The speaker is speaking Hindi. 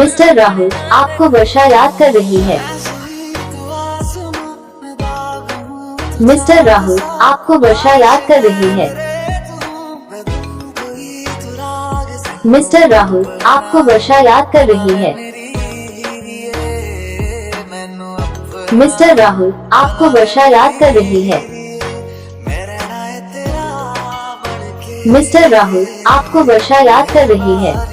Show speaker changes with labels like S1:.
S1: मिस्टर राहुल, आपको वर्षा याद कर रही है। मिस्टर राहुल, आपको वर्षा याद कर रही है। मिस्टर राहुल, आपको वर्षा याद कर रही है। मिस्टर राहुल, आपको वर्षा याद कर रही है। मिस्टर राहुल, आपको वर्षा याद कर रही है।